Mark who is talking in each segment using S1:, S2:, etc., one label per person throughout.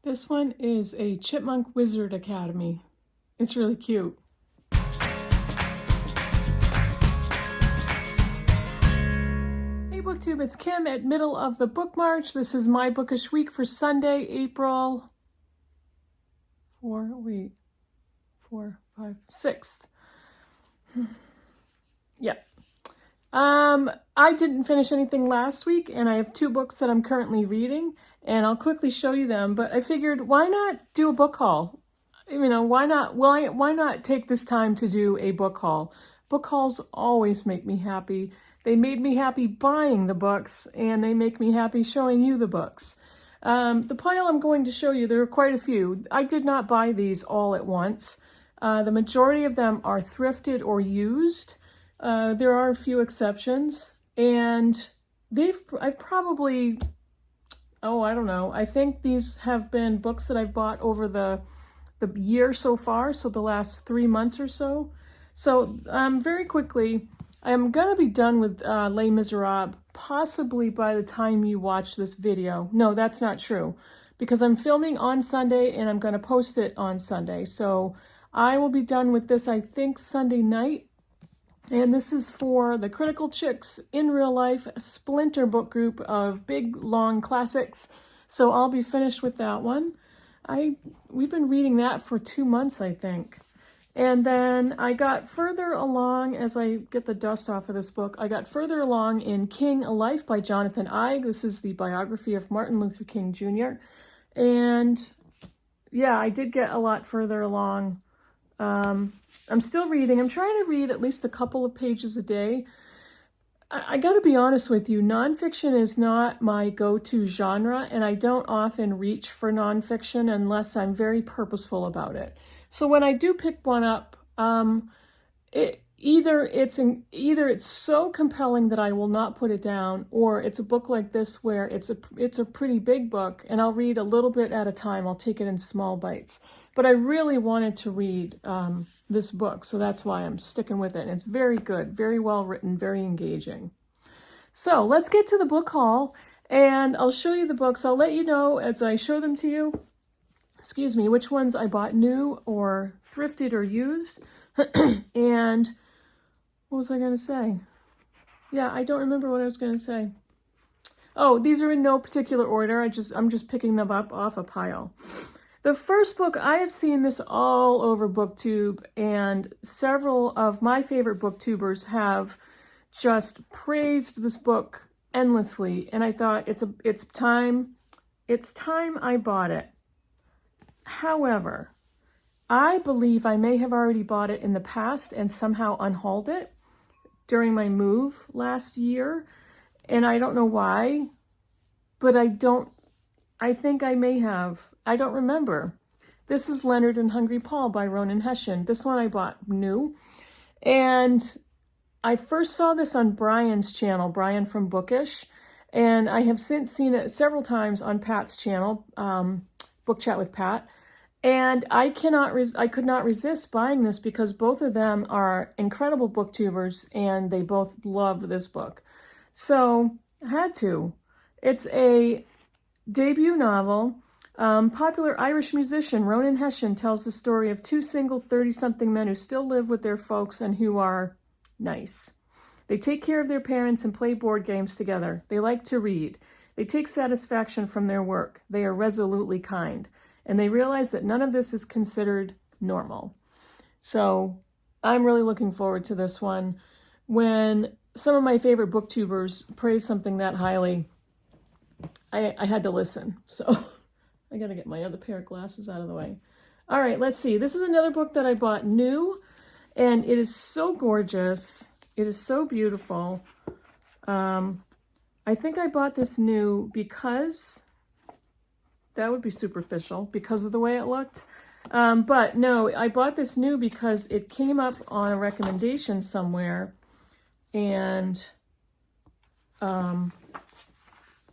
S1: This one is a Chipmunk Wizard Academy. It's really cute. Hey Booktube, it's Kim at Middle of the Book March. This is my Bookish week for Sunday, April 6th. Yep. I didn't finish anything last week, and I have 2 books that I'm currently reading, and I'll quickly show you them, but I figured, why not do a book haul? You know, why not take this time to do a book haul? Book hauls always make me happy. They made me happy buying the books, and they make me happy showing you the books. The pile I'm going to show you, there are quite a few. I did not buy these all at once. The majority of them are thrifted or used. There are a few exceptions, and I've probably, I don't know, I think these have been books that I've bought over the year so far, so the last 3 months or so. So very quickly, I'm going to be done with Les Miserables possibly by the time you watch this video. No, that's not true, because I'm filming on Sunday and I'm going to post it on Sunday. So I will be done with this, I think, Sunday night. And this is for the Critical Chicks in Real Life Splinter book group of big, long classics. So I'll be finished with that one. We've been reading that for 2 months, I think. And then I got further along, as I get the dust off of this book, I got further along in King, A Life by Jonathan Eig. This is the biography of Martin Luther King Jr. And yeah, I did get a lot further along. I'm still reading. I'm trying to read at least a couple of pages a day. I got to be honest with you, nonfiction is not my go-to genre, and I don't often reach for nonfiction unless I'm very purposeful about it. So when I do pick one up, either it's so compelling that I will not put it down, or it's a book like this where it's a pretty big book, and I'll read a little bit at a time. I'll take it in small bites. But I really wanted to read this book, so that's why I'm sticking with it. And it's very good, very well written, very engaging. So let's get to the book haul, and I'll show you the books. I'll let you know as I show them to you, which ones I bought new or thrifted or used. And what was I going to say? Yeah, I don't remember what I was going to say. Oh, these are in no particular order. I'm just picking them up off a pile. The first book, I have seen this all over Booktube, and several of my favorite Booktubers have just praised this book endlessly, and I thought it's time I bought it. However, I believe I may have already bought it in the past and somehow unhauled it during my move last year, and I don't know why, but I think I may have. I don't remember. This is Leonard and Hungry Paul by Ronan Hession. This one I bought new. And I first saw this on Brian's channel, Brian from Bookish. And I have since seen it several times on Pat's channel, Book Chat with Pat. And I could not resist buying this because both of them are incredible booktubers and they both love this book. So I had to. It's a debut novel. Popular Irish musician Ronan Hession tells the story of 2 single 30-something men who still live with their folks and who are nice. They take care of their parents and play board games together. They like to read. They take satisfaction from their work. They are resolutely kind. And they realize that none of this is considered normal. So I'm really looking forward to this one. When some of my favorite booktubers praise something that highly, I had to listen. So I got to get my other pair of glasses out of the way. All right, let's see. This is another book that I bought new, and it is so gorgeous. It is so beautiful. I think I bought this new because, that would be superficial, because of the way it looked. But no, I bought this new because it came up on a recommendation somewhere, and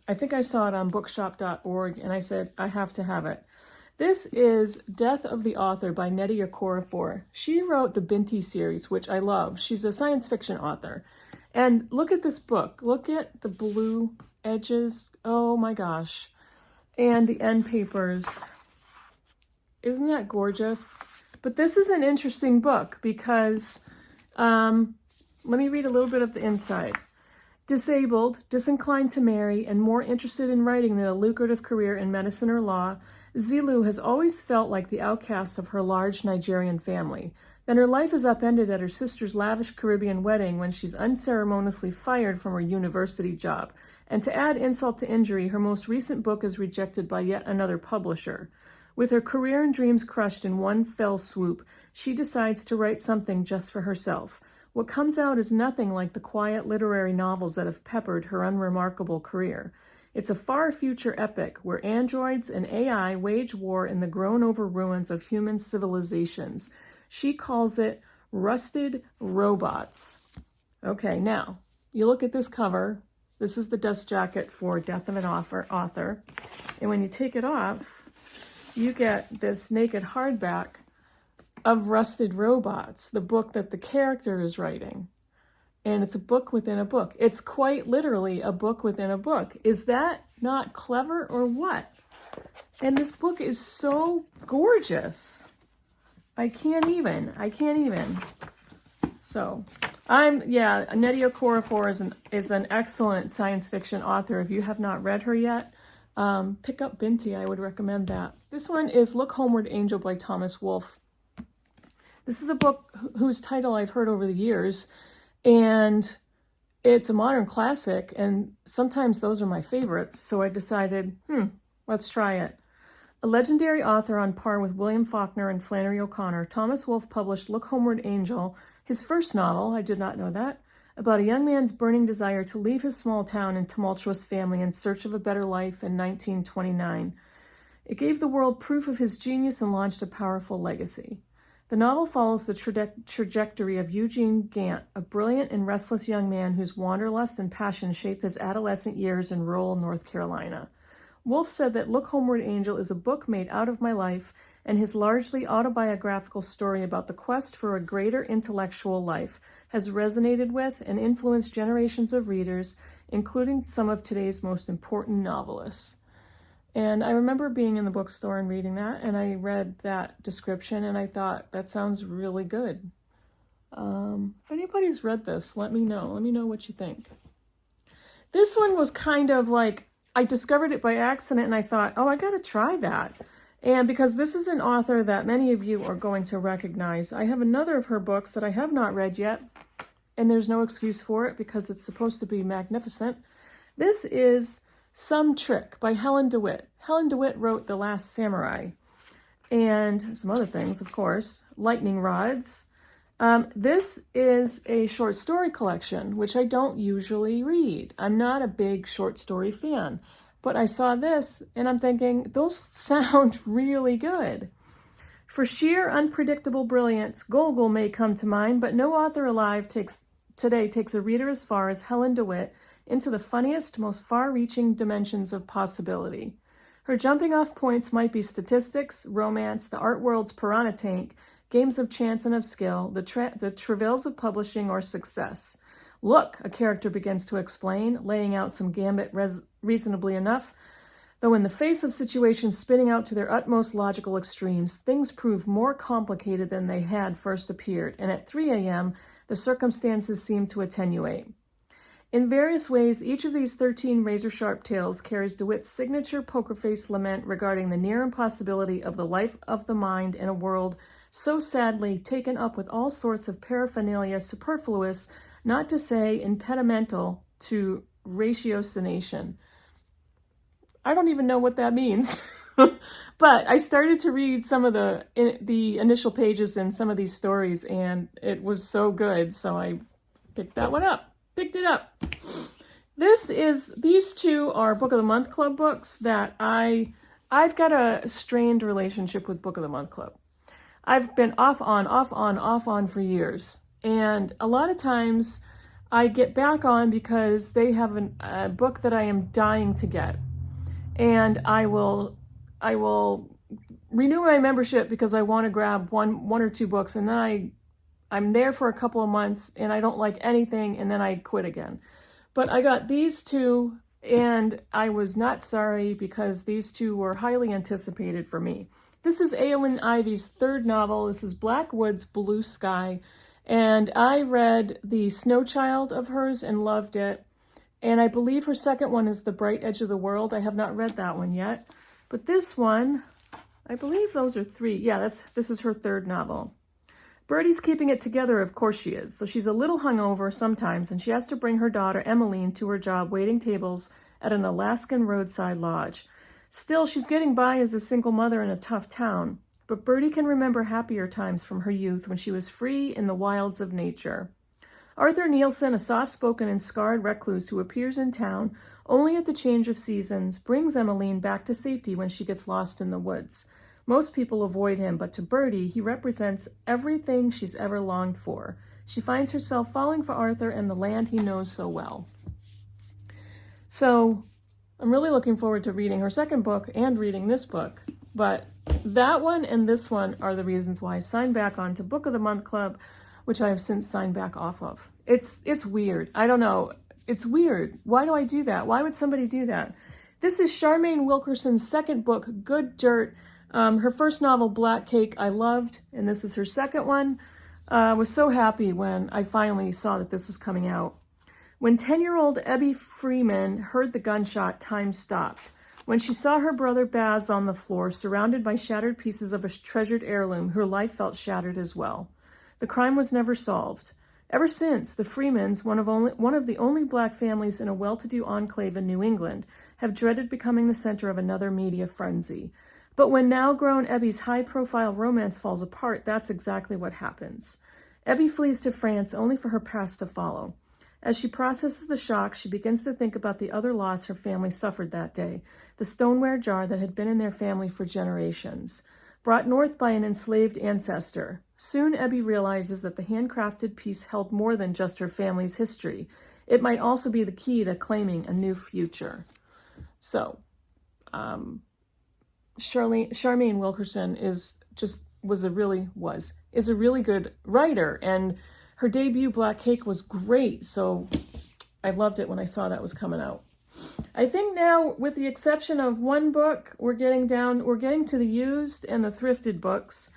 S1: I think I saw it on bookshop.org, and I said, I have to have it. This is Death of the Author by Nnedi Okorafor. She wrote the Binti series, which I love. She's a science fiction author. And look at this book. Look at the blue edges. Oh my gosh. And the end papers. Isn't that gorgeous? But this is an interesting book because, let me read a little bit of the inside. Disabled, disinclined to marry, and more interested in writing than a lucrative career in medicine or law, Zilu has always felt like the outcast of her large Nigerian family. Then her life is upended at her sister's lavish Caribbean wedding when she's unceremoniously fired from her university job. And to add insult to injury, her most recent book is rejected by yet another publisher. With her career and dreams crushed in one fell swoop, she decides to write something just for herself. What comes out is nothing like the quiet literary novels that have peppered her unremarkable career. It's a far future epic where androids and AI wage war in the grown-over ruins of human civilizations. She calls it Rusted Robots. Okay, now, you look at this cover. This is the dust jacket for Death of an Author. And when you take it off, you get this naked hardback of Rusted Robots, the book that the character is writing. And it's a book within a book. It's quite literally a book within a book. Is that not clever or what? And this book is so gorgeous. I can't even. So, Nnedi Okorafor is an excellent science fiction author. If you have not read her yet, pick up Binti. I would recommend that. This one is Look Homeward, Angel by Thomas Wolfe. This is a book whose title I've heard over the years, and it's a modern classic, and sometimes those are my favorites, so I decided, let's try it. A legendary author on par with William Faulkner and Flannery O'Connor, Thomas Wolfe published Look Homeward, Angel, his first novel, I did not know that, about a young man's burning desire to leave his small town and tumultuous family in search of a better life in 1929. It gave the world proof of his genius and launched a powerful legacy. The novel follows the trajectory of Eugene Gant, a brilliant and restless young man whose wanderlust and passion shape his adolescent years in rural North Carolina. Wolfe said that Look Homeward, Angel is a book made out of my life, and his largely autobiographical story about the quest for a greater intellectual life has resonated with and influenced generations of readers, including some of today's most important novelists. And I remember being in the bookstore and reading that, and I read that description, and I thought, that sounds really good. If anybody's read this, let me know. Let me know what you think. This one was kind of like, I discovered it by accident, and I thought, oh, I gotta try that. And because this is an author that many of you are going to recognize, I have another of her books that I have not read yet, and there's no excuse for it because it's supposed to be magnificent. This is Some Trick by Helen DeWitt. Helen DeWitt wrote The Last Samurai and some other things, of course, Lightning Rods. This is a short story collection, which I don't usually read. I'm not a big short story fan, but I saw this and I'm thinking, those sound really good. For sheer unpredictable brilliance, Gogol may come to mind, but no author alive today takes a reader as far as Helen DeWitt into the funniest, most far-reaching dimensions of possibility. Her jumping-off points might be statistics, romance, the art world's piranha tank, games of chance and of skill, the travails of publishing, or success. Look, a character begins to explain, laying out some gambit reasonably enough, though in the face of situations spinning out to their utmost logical extremes, things prove more complicated than they had first appeared, and at 3 a.m., the circumstances seem to attenuate. In various ways, each of these 13 razor-sharp tales carries DeWitt's signature poker-face lament regarding the near impossibility of the life of the mind in a world so sadly taken up with all sorts of paraphernalia superfluous, not to say impedimental, to ratiocination. I don't even know what that means. But I started to read some of the initial pages in some of these stories, and it was so good, so I picked it up. These two are Book of the Month Club books that I've got a strained relationship with Book of the Month Club. I've been off on for years. And a lot of times I get back on because they have a book that I am dying to get. And I will renew my membership because I want to grab one or two books, and then I'm there for a couple of months and I don't like anything, and then I quit again. But I got these two and I was not sorry because these two were highly anticipated for me. This is Eowyn Ivy's third novel. This is Black Woods, Blue Sky. And I read the Snow Child of hers and loved it. And I believe her second one is The Bright Edge of the World. I have not read that one yet. But this one, I believe those are three. Yeah, this is her third novel. Birdie's keeping it together, of course she is. So she's a little hungover sometimes, and she has to bring her daughter Emmeline to her job waiting tables at an Alaskan roadside lodge. Still, she's getting by as a single mother in a tough town. But Birdie can remember happier times from her youth when she was free in the wilds of nature. Arthur Nielsen, a soft-spoken and scarred recluse who appears in town only at the change of seasons, brings Emmeline back to safety when she gets lost in the woods. Most people avoid him, but to Birdie, he represents everything she's ever longed for. She finds herself falling for Arthur and the land he knows so well. So, I'm really looking forward to reading her second book and reading this book, but that one and this one are the reasons why I signed back on to Book of the Month Club, which I have since signed back off of. It's weird. I don't know. It's weird. Why do I do that? Why would somebody do that? This is Charmaine Wilkerson's second book, Good Dirt. Her first novel, Black Cake, I loved, and this is her second one. I was so happy when I finally saw that this was coming out. When 10-year-old Ebby Freeman heard the gunshot, time stopped. When she saw her brother Baz on the floor, surrounded by shattered pieces of a treasured heirloom, her life felt shattered as well. The crime was never solved. Ever since, the Freemans, one of the only black families in a well-to-do enclave in New England, have dreaded becoming the center of another media frenzy. But when now-grown Ebby's high-profile romance falls apart, that's exactly what happens. Ebby flees to France only for her past to follow. As she processes the shock, she begins to think about the other loss her family suffered that day, the stoneware jar that had been in their family for generations. Brought north by an enslaved ancestor, soon Ebby realizes that the handcrafted piece held more than just her family's history. It might also be the key to claiming a new future. So, Charmaine Wilkerson is a really good writer, and her debut Black Cake was great, so I loved it when I saw that was coming out. I think now, with the exception of one book, we're getting to the used and the thrifted books,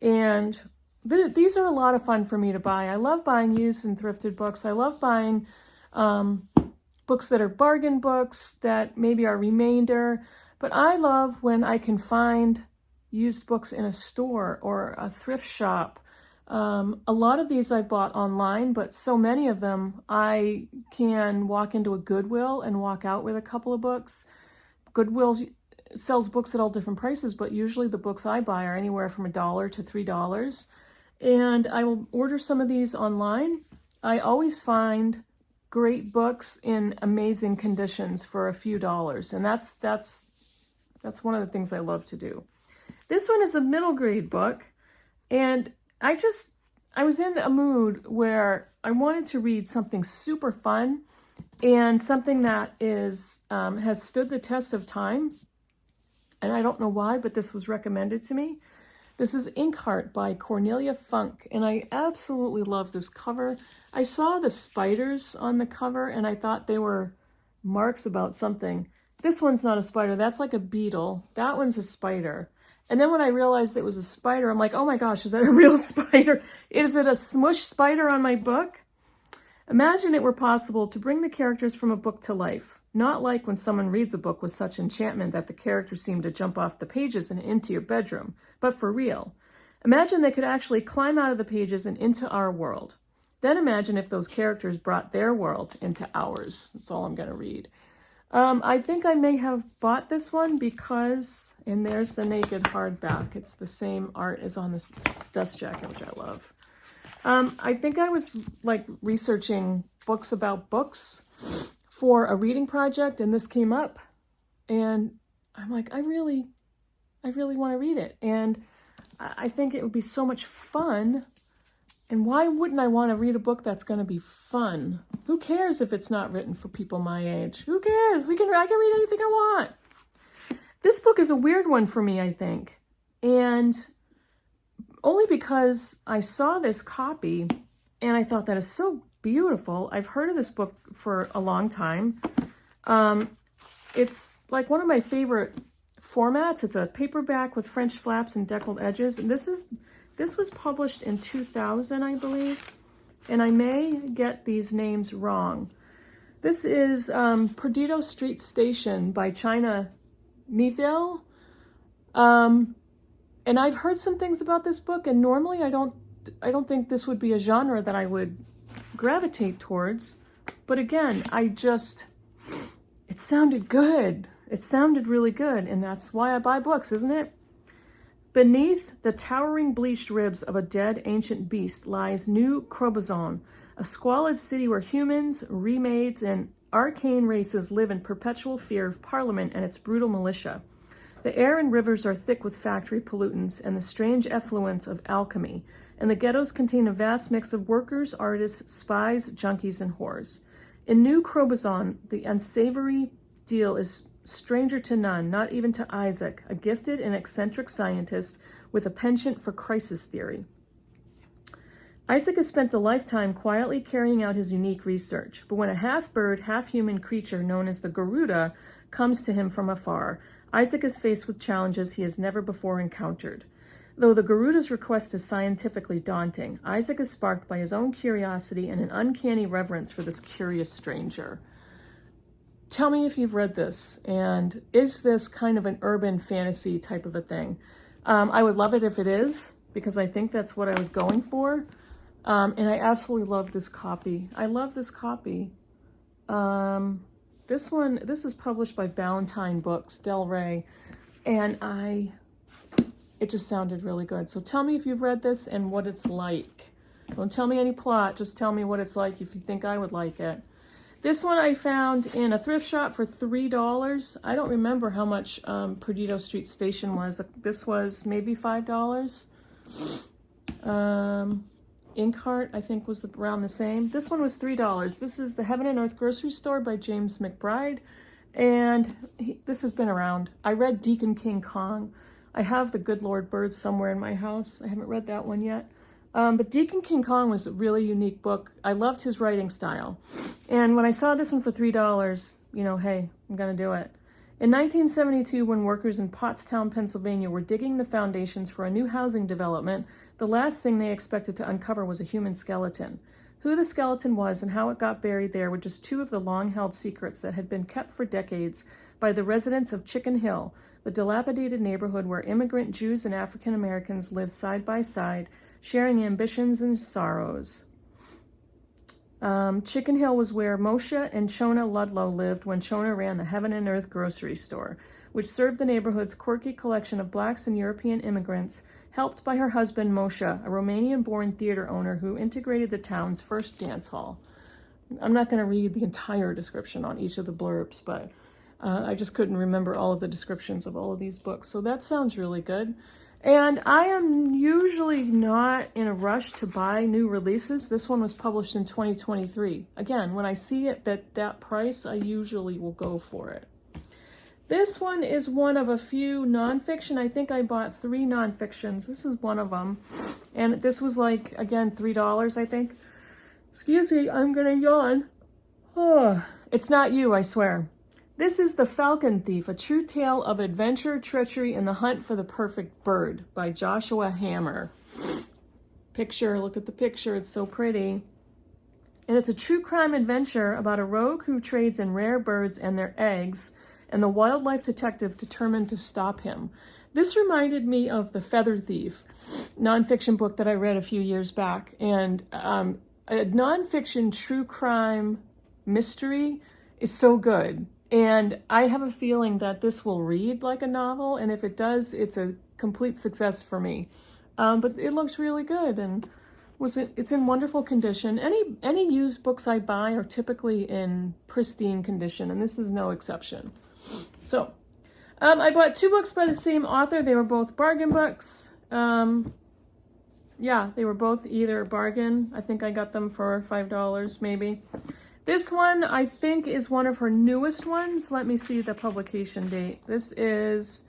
S1: and these are a lot of fun for me to buy. I love buying used and thrifted books. I love buying books that are bargain books that maybe are remainder, but I love when I can find used books in a store or a thrift shop. A lot of these I bought online, but so many of them I can walk into a Goodwill and walk out with a couple of books. Goodwill sells books at all different prices, but usually the books I buy are anywhere from $1 to $3. And I will order some of these online. I always find great books in amazing conditions for a few dollars, and that's one of the things I love to do. This one is a middle grade book, and I was in a mood where I wanted to read something super fun and something that has stood the test of time. And I don't know why, but this was recommended to me. This is Inkheart by Cornelia Funk, and I absolutely love this cover. I saw the spiders on the cover, and I thought they were marks about something. This one's not a spider. That's like a beetle. That one's a spider. And then when I realized it was a spider, I'm like, oh my gosh, is that a real spider? Is it a smush spider on my book? Imagine it were possible to bring the characters from a book to life. Not like when someone reads a book with such enchantment that the characters seem to jump off the pages and into your bedroom, but for real. Imagine they could actually climb out of the pages and into our world. Then imagine if those characters brought their world into ours. That's all I'm going to read. I think I may have bought this one because, and there's the naked hardback. It's the same art as on this dust jacket, which I love. I think I was like researching books about books for a reading project, and this came up, and I'm like, I really want to read it, and I think it would be so much fun. And why wouldn't I want to read a book that's going to be fun? Who cares if it's not written for people my age? Who cares? I can read anything I want. This book is a weird one for me, I think. And only because I saw this copy and I thought that is so beautiful. I've heard of this book for a long time. It's like one of my favorite formats. It's a paperback with French flaps and deckled edges. And this was published in 2000, I believe. And I may get these names wrong. This is Perdido Street Station by China Miéville. And I've heard some things about this book, and normally I don't think this would be a genre that I would gravitate towards. But again, it sounded good. It sounded really good, and that's why I buy books, isn't it? Beneath the towering bleached ribs of a dead ancient beast lies New Crobuzon, a squalid city where humans, remaids, and arcane races live in perpetual fear of Parliament and its brutal militia. The air and rivers are thick with factory pollutants and the strange effluence of alchemy, and the ghettos contain a vast mix of workers, artists, spies, junkies, and whores. In New Crobuzon, the unsavory deal is stranger to none, not even to Isaac, a gifted and eccentric scientist with a penchant for crisis theory. Isaac has spent a lifetime quietly carrying out his unique research, but when a half-bird, half-human creature known as the Garuda comes to him from afar, Isaac is faced with challenges he has never before encountered. Though the Garuda's request is scientifically daunting, Isaac is sparked by his own curiosity and an uncanny reverence for this curious stranger. Tell me if you've read this, and is this kind of an urban fantasy type of a thing? I would love it if it is, because I think that's what I was going for. And I absolutely love this copy. I love this copy. This is published by Ballantine Books, Del Rey, and it just sounded really good. So tell me if you've read this and what it's like. Don't tell me any plot, just tell me what it's like if you think I would like it. This one I found in a thrift shop for $3. I don't remember how much Perdido Street Station was. This was maybe $5. Inkheart, I think, was around the same. This one was $3. This is The Heaven and Earth Grocery Store by James McBride, and this has been around. I read Deacon King Kong. I have The Good Lord Bird somewhere in my house. I haven't read that one yet. But Deacon King Kong was a really unique book. I loved his writing style. And when I saw this one for $3, hey, I'm going to do it. In 1972, when workers in Pottstown, Pennsylvania were digging the foundations for a new housing development, the last thing they expected to uncover was a human skeleton. Who the skeleton was and how it got buried there were just two of the long-held secrets that had been kept for decades by the residents of Chicken Hill, the dilapidated neighborhood where immigrant Jews and African Americans lived side by side, sharing ambitions and sorrows. Chicken Hill was where Moshe and Chona Ludlow lived when Chona ran the Heaven and Earth Grocery Store, which served the neighborhood's quirky collection of blacks and European immigrants, helped by her husband Moshe, a Romanian-born theater owner who integrated the town's first dance hall. I'm not going to read the entire description on each of the blurbs, but I just couldn't remember all of the descriptions of all of these books, so that sounds really good. And I am usually not in a rush to buy new releases. This one was published in 2023. Again, when I see it at that price, I usually will go for it. This one is one of a few nonfiction. I think I bought 3 nonfictions. This is one of them. And this was like, again, $3, I think. Excuse me, I'm gonna yawn. Oh, it's not you, I swear. This is The Falcon Thief, a true tale of adventure, treachery, and the hunt for the perfect bird by Joshua Hammer. Picture, look at the picture, it's so pretty. And it's a true crime adventure about a rogue who trades in rare birds and their eggs, and the wildlife detective determined to stop him. This reminded me of The Feather Thief, nonfiction book that I read a few years back. And a nonfiction true crime mystery is so good. And I have a feeling that this will read like a novel, and if it does, it's a complete success for me. But it looks really good, and it's in wonderful condition. Any used books I buy are typically in pristine condition, and this is no exception. So, I bought 2 books by the same author. They were both bargain books. Yeah, they were both either bargain. I think I got them for $5 maybe. This one, I think, is one of her newest ones. Let me see the publication date. This is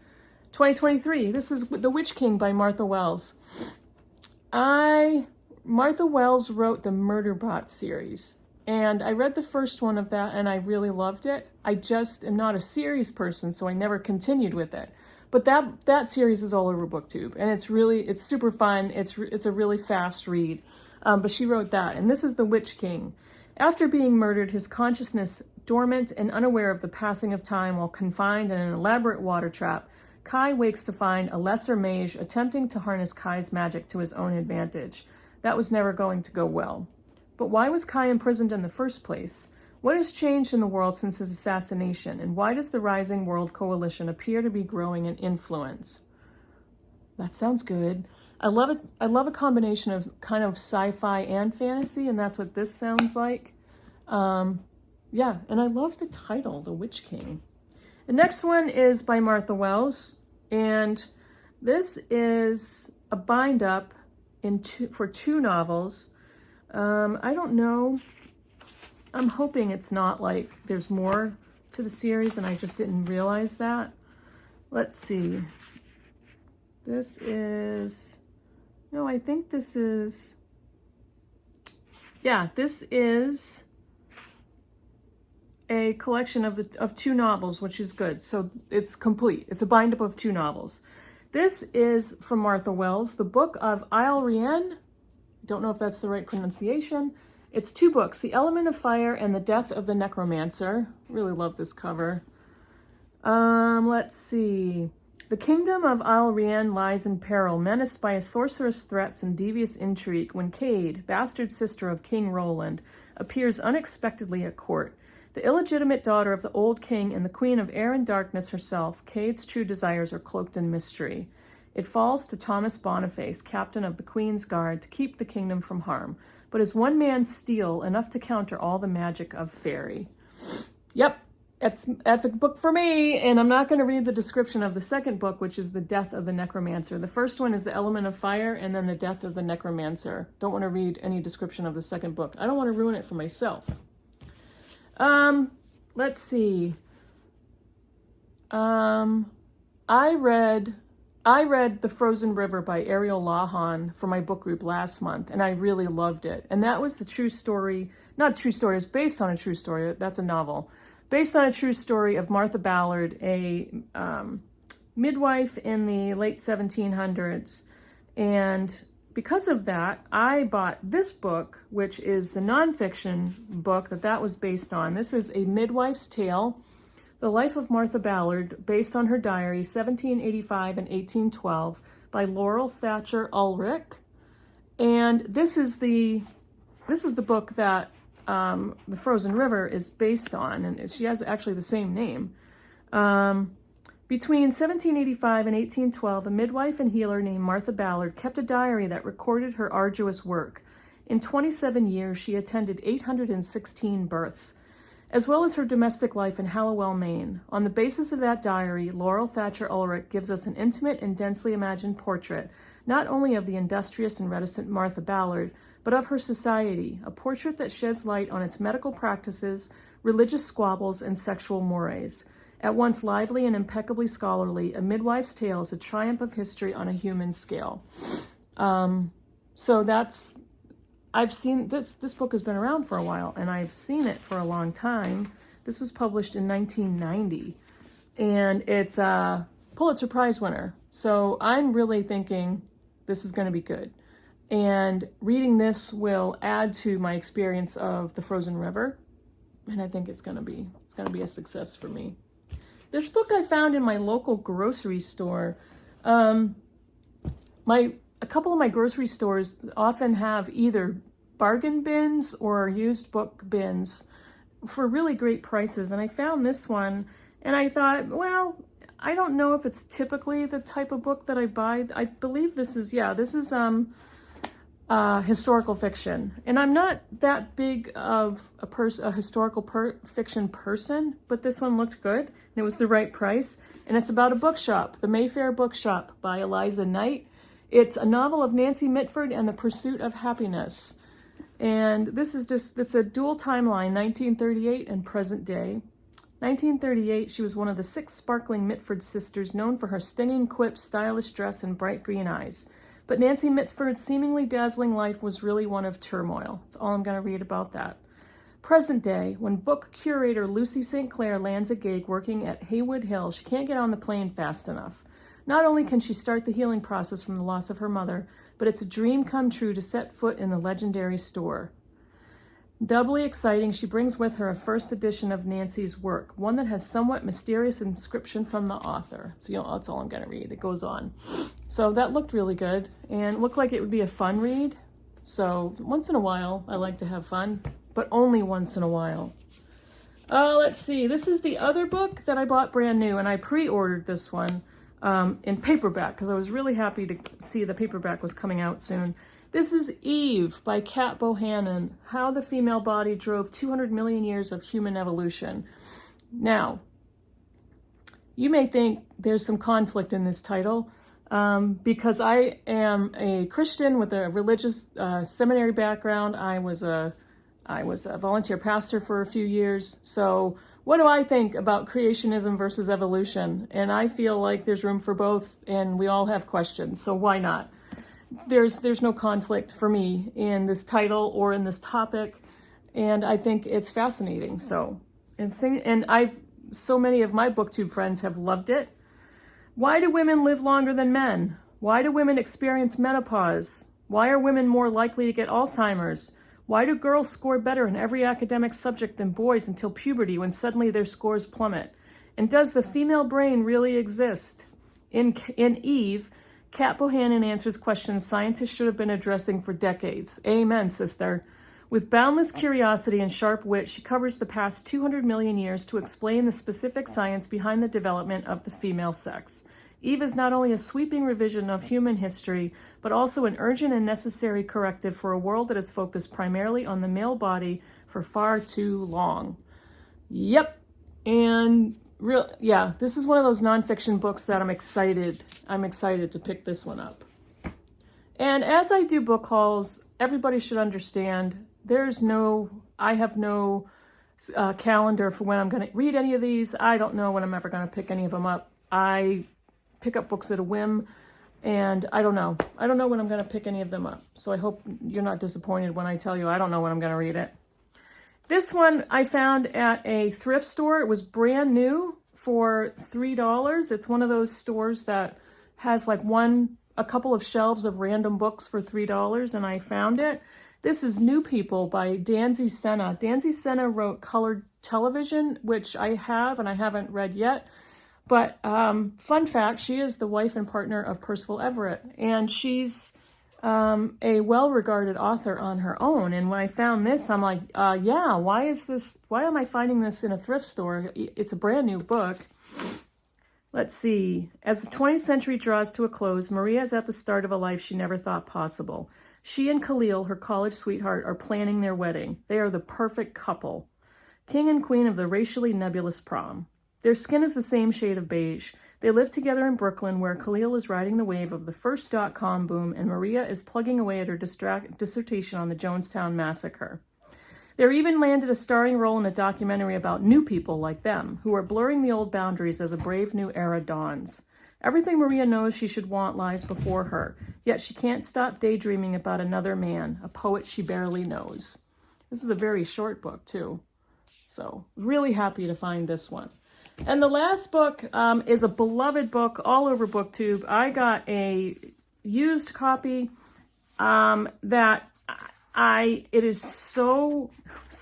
S1: 2023. This is The Witch King by Martha Wells. Martha Wells wrote the Murderbot series, and I read the first one of that, and I really loved it. I just am not a series person, so I never continued with it. But that series is all over BookTube, and it's super fun. It's a really fast read. But she wrote that, and this is The Witch King. After being murdered, his consciousness dormant and unaware of the passing of time while confined in an elaborate water trap, Kai wakes to find a lesser mage attempting to harness Kai's magic to his own advantage. That was never going to go well. But why was Kai imprisoned in the first place? What has changed in the world since his assassination, and why does the Rising World Coalition appear to be growing in influence? That sounds good. I love it. I love a combination of kind of sci-fi and fantasy, and that's what this sounds like. Yeah, and I love the title, The Witch King. The next one is by Martha Wells, and this is a bind-up for 2 novels. I don't know. I'm hoping it's not like there's more to the series and I just didn't realize that. Let's see. This is... No, I think this is... Yeah, this is a collection of 2 novels, which is good. So it's complete. It's a bind-up of 2 novels. This is from Martha Wells, the book of Isle Rien. Don't know if that's the right pronunciation. It's 2 books, The Element of Fire and The Death of the Necromancer. Really love this cover. Let's see. The kingdom of Isle Rien lies in peril, menaced by a sorceress' threats and devious intrigue, when Cade, bastard sister of King Roland, appears unexpectedly at court. The illegitimate daughter of the old king and the queen of air and darkness herself, Cade's true desires are cloaked in mystery. It falls to Thomas Boniface, captain of the Queen's Guard, to keep the kingdom from harm. But is one man's steel enough to counter all the magic of fairy? Yep, that's a book for me, and I'm not going to read the description of the second book, which is The Death of the Necromancer. The first one is The Element of Fire, and then The Death of the Necromancer. Don't want to read any description of the second book. I don't want to ruin it for myself. Let's see. I read The Frozen River by Ariel Lahan for my book group last month, and I really loved it. And that was the true story, not a true story, it's based on a true story, that's a novel, based on a true story of Martha Ballard, a midwife in the late 1700s. And because of that, I bought this book, which is the nonfiction book that was based on. This is A Midwife's Tale, The Life of Martha Ballard, based on her diary, 1785 and 1812, by Laurel Thatcher Ulrich. And this is the book that The Frozen River is based on, and she has actually the same name. Between 1785 and 1812, a midwife and healer named Martha Ballard kept a diary that recorded her arduous work. In 27 years, she attended 816 births, as well as her domestic life in Hallowell, Maine. On the basis of that diary, Laurel Thatcher Ulrich gives us an intimate and densely imagined portrait, not only of the industrious and reticent Martha Ballard, but of her society, a portrait that sheds light on its medical practices, religious squabbles, and sexual mores. At once lively and impeccably scholarly, A Midwife's Tale is a triumph of history on a human scale. So I've seen this book has been around for a while, and I've seen it for a long time. This was published in 1990, and it's a Pulitzer Prize winner. So I'm really thinking this is going to be good. And reading this will add to my experience of The Frozen River, and I think it's going to be a success for me. This book I found in my local grocery store. A couple of my grocery stores often have either bargain bins or used book bins for really great prices. And I found this one and I thought, well, I don't know if it's typically the type of book that I buy. I believe this is historical fiction. And I'm not that big of a historical fiction person, but this one looked good and it was the right price. And it's about a bookshop, The Mayfair Bookshop by Eliza Knight. It's a novel of Nancy Mitford and the Pursuit of Happiness. And it's a dual timeline, 1938 and present day. 1938, she was one of the 6 sparkling Mitford sisters known for her stinging quips, stylish dress, and bright green eyes. But Nancy Mitford's seemingly dazzling life was really one of turmoil. That's all I'm going to read about that. Present day, when book curator Lucy St. Clair lands a gig working at Haywood Hill, she can't get on the plane fast enough. Not only can she start the healing process from the loss of her mother, but it's a dream come true to set foot in the legendary store. Doubly exciting, she brings with her a first edition of Nancy's work, one that has somewhat mysterious inscription from the author. So, that's all I'm going to read. It goes on. So that looked really good and looked like it would be a fun read. So once in a while, I like to have fun, but only once in a while. Let's see. This is the other book that I bought brand new, and I pre-ordered this one in paperback because I was really happy to see the paperback was coming out soon. This is Eve by Kat Bohannon, How the Female Body Drove 200 Million Years of Human Evolution. Now, you may think there's some conflict in this title because I am a Christian with a religious seminary background. I was a volunteer pastor for a few years. So what do I think about creationism versus evolution? And I feel like there's room for both and we all have questions. So why not? There's no conflict for me in this title or in this topic, and I think it's fascinating. So so many of my booktube friends have loved it. Why do women live longer than men? Why do women experience menopause? Why are women more likely to get Alzheimer's? Why do girls score better in every academic subject than boys until puberty, when suddenly their scores plummet? And does the female brain really exist? In Eve, Kat Bohannon answers questions scientists should have been addressing for decades. Amen, sister. With boundless curiosity and sharp wit, she covers the past 200 million years to explain the specific science behind the development of the female sex. Eve is not only a sweeping revision of human history, but also an urgent and necessary corrective for a world that has focused primarily on the male body for far too long. Yep. And this is one of those nonfiction books that I'm excited to pick this one up. And as I do book hauls, everybody should understand I have no calendar for when I'm going to read any of these. I don't know when I'm ever going to pick any of them up. I pick up books at a whim, and I don't know. I don't know when I'm going to pick any of them up. So I hope you're not disappointed when I tell you I don't know when I'm going to read it. This one I found at a thrift store. It was brand new for $3. It's one of those stores that has like a couple of shelves of random books for $3, and I found it. This is New People by Danzy Senna. Danzy Senna wrote Colored Television, which I have and I haven't read yet. But fun fact, she is the wife and partner of Percival Everett, and she's a well-regarded author on her own. And when I found this, I'm like, why am I finding this in a thrift store? It's a brand new book. Let's see. As the 20th century draws to a close, Maria is at the start of a life she never thought possible. She and Khalil, her college sweetheart, are planning their wedding. They are the perfect couple. King and queen of the racially nebulous prom. Their skin is the same shade of beige. They live together in Brooklyn, where Khalil is riding the wave of the first .com boom and Maria is plugging away at her dissertation on the Jonestown Massacre. They're even landed a starring role in a documentary about new people like them, who are blurring the old boundaries as a brave new era dawns. Everything Maria knows she should want lies before her, yet she can't stop daydreaming about another man, a poet she barely knows. This is a very short book, too. So, really happy to find this one. And the last book is a beloved book all over BookTube. I got a used copy it is so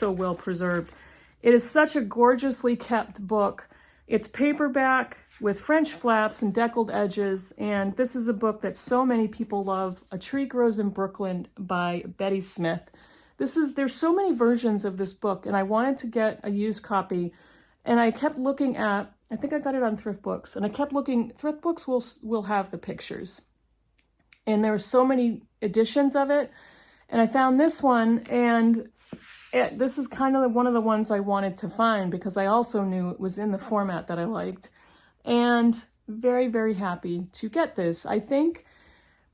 S1: well preserved. It is such a gorgeously kept book. It's paperback with French flaps and deckled edges, and this is a book that so many people love, A Tree Grows in Brooklyn by Betty Smith. There's so many versions of this book, and I wanted to get a used copy, and I kept looking I think I got it on Thrift Books, and I kept looking, Thrift Books will have the pictures. And there were so many editions of it, and I found this one, and this is kind of one of the ones I wanted to find because I also knew it was in the format that I liked, and very, very happy to get this. I think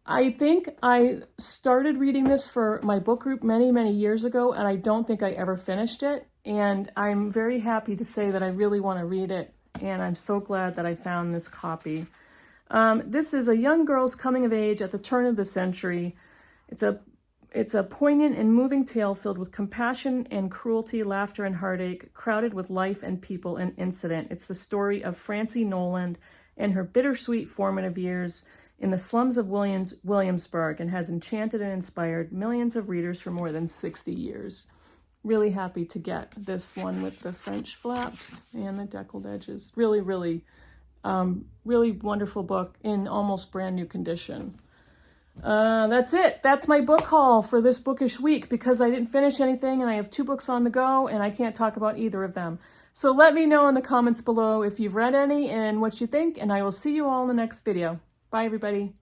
S1: I started reading this for my book group many, many years ago, and I don't think I ever finished it. And I'm very happy to say that I really want to read it, and I'm so glad that I found this copy. This is a young girl's coming of age at the turn of the century. It's a poignant and moving tale filled with compassion and cruelty, laughter and heartache, crowded with life and people and incident. It's the story of Francie Noland in her bittersweet formative years in the slums of Williamsburg, and has enchanted and inspired millions of readers for more than 60 years. Really happy to get this one with the French flaps and the deckled edges. Really, really, really wonderful book in almost brand new condition. That's it. That's my book haul for this bookish week, because I didn't finish anything and I have 2 books on the go and I can't talk about either of them. So let me know in the comments below if you've read any and what you think, and I will see you all in the next video. Bye, everybody.